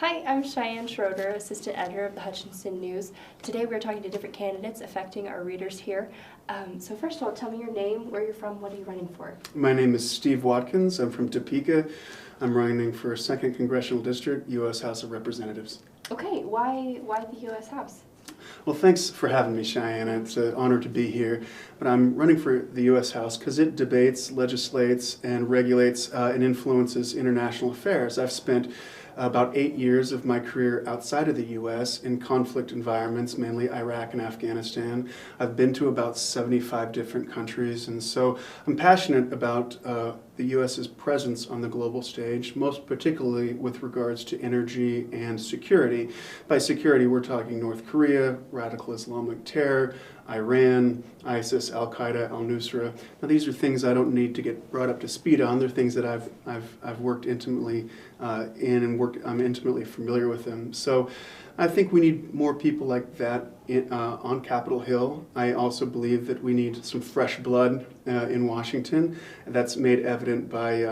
Hi, I'm Cheyenne Schroeder, Assistant Editor of the Hutchinson News. Today we're talking to different candidates affecting our readers here. So first of all, tell me your name, where you're from, what are you running for? My name is Steve Watkins. I'm from Topeka. I'm running for 2nd Congressional District, U.S. House of Representatives. Okay, why the U.S. House? Well, thanks for having me, Cheyenne. It's an honor to be here. But I'm running for the U.S. House because it debates, legislates, and regulates and influences international affairs. I've spent about 8 years of my career outside of the U.S. in conflict environments, mainly Iraq and Afghanistan. I've been to about 75 different countries, and so I'm passionate about the U.S.'s presence on the global stage, most particularly with regards to energy and security. By security, we're talking North Korea, radical Islamic terror, Iran, ISIS, Al-Qaeda, al-Nusra. Now, these are things I don't need to get brought up to speed on. They're things that I've worked intimately in and I'm intimately familiar with them. So I think we need more people like that on Capitol Hill. I also believe that we need some fresh blood in Washington. That's made evident by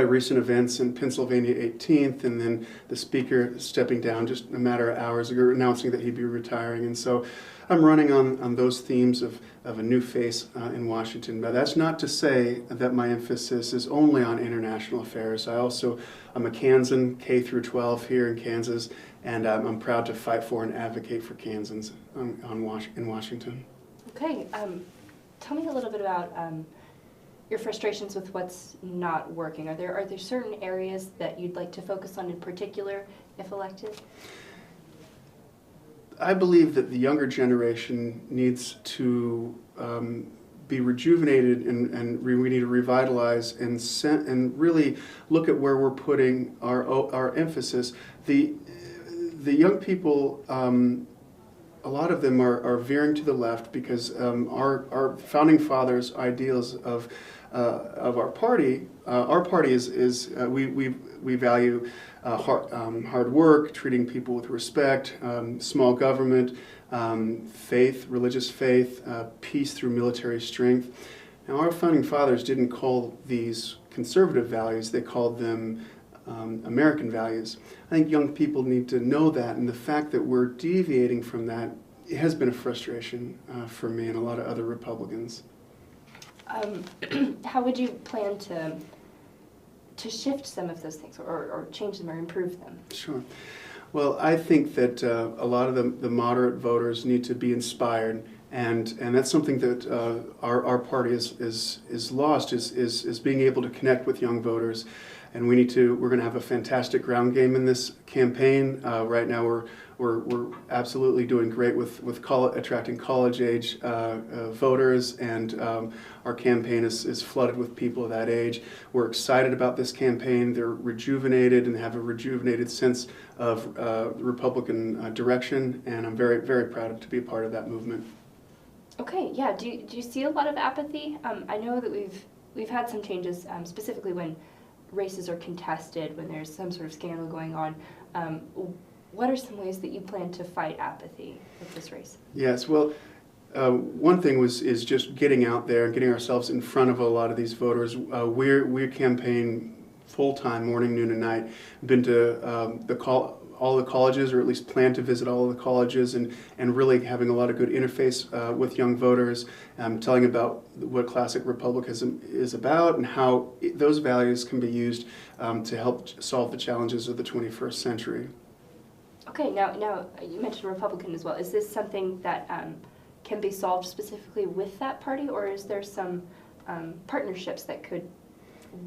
recent events in Pennsylvania 18th, and then the Speaker stepping down just a matter of hours ago, announcing that he'd be retiring. And so I'm running on those themes of a new face in Washington. But that's not to say that my emphasis is only on international affairs. I'm a Kansan, K through 12 here in Kansas, and I'm proud to fight for and advocate for Kansans in Washington. Okay, tell me a little bit about your frustrations with what's not working. Are there certain areas that you'd like to focus on in particular if elected? I believe that the younger generation needs to be rejuvenated, and we need to revitalize and really look at where we're putting our emphasis. The young people, a lot of them are veering to the left because our founding fathers' ideals of our party is we value hard work, treating people with respect, small government, faith, religious faith, peace through military strength. Now, our founding fathers didn't call these conservative values; they called them American values. I think young people need to know that, and the fact that we're deviating from that has been a frustration for me and a lot of other Republicans. How would you plan to shift some of those things, or change them, or improve them? Sure. Well, I think that a lot of the moderate voters need to be inspired, and that's something that our party is lost, is being able to connect with young voters. And we're going to have a fantastic ground game in this campaign. Right now, we're absolutely doing great with attracting college-age voters, and our campaign is flooded with people of that age. We're excited about this campaign. They're rejuvenated and have a rejuvenated sense of Republican direction, and I'm very, very proud to be a part of that movement. Okay, yeah. Do you see a lot of apathy? I know that we've had some changes, specifically when races are contested, when there's some sort of scandal going on. What are some ways that you plan to fight apathy with this race? Yes, well, one thing is just getting out there and getting ourselves in front of a lot of these voters. We campaign full-time, morning, noon, and night. Been to all the colleges, or at least plan to visit all of the colleges, and really having a lot of good interface with young voters, telling about what classic republicanism is about and how those values can be used to help solve the challenges of the 21st century. Okay, now you mentioned Republican as well. Is this something that can be solved specifically with that party, or is there some partnerships that could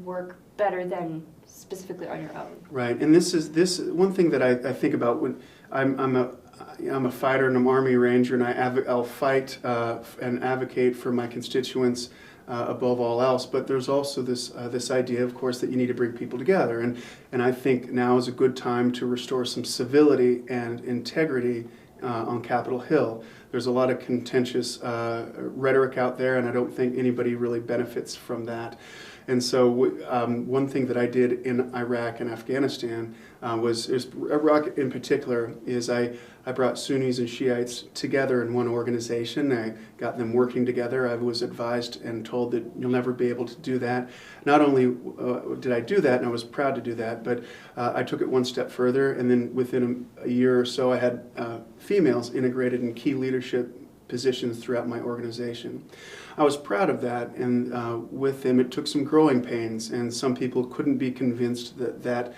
work better than specifically on your own? Right, and this one thing that I think about when I'm a fighter and I'm Army Ranger, and I'll fight and advocate for my constituents above all else. But there's also this idea, of course, that you need to bring people together, and I think now is a good time to restore some civility and integrity on Capitol Hill. There's a lot of contentious rhetoric out there, and I don't think anybody really benefits from that. And so one thing that I did in Iraq and Afghanistan Iraq in particular, is I brought Sunnis and Shiites together in one organization. I got them working together. I was advised and told that you'll never be able to do that. Not only did I do that, and I was proud to do that, but I took it one step further, and then within a year or so I had females integrated in key leadership positions throughout my organization. I was proud of that, and with them it took some growing pains, and some people couldn't be convinced that that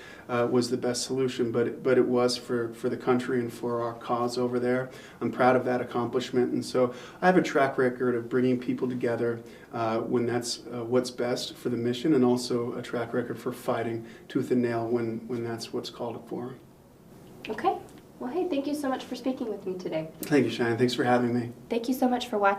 was the best solution, but it was for the country and for our cause over there. I'm proud of that accomplishment, and so I have a track record of bringing people together when that's what's best for the mission, and also a track record for fighting tooth and nail when that's what's called for. Okay. Well, hey, thank you so much for speaking with me today. Thank you, Cheyenne. Thanks for having me. Thank you so much for watching.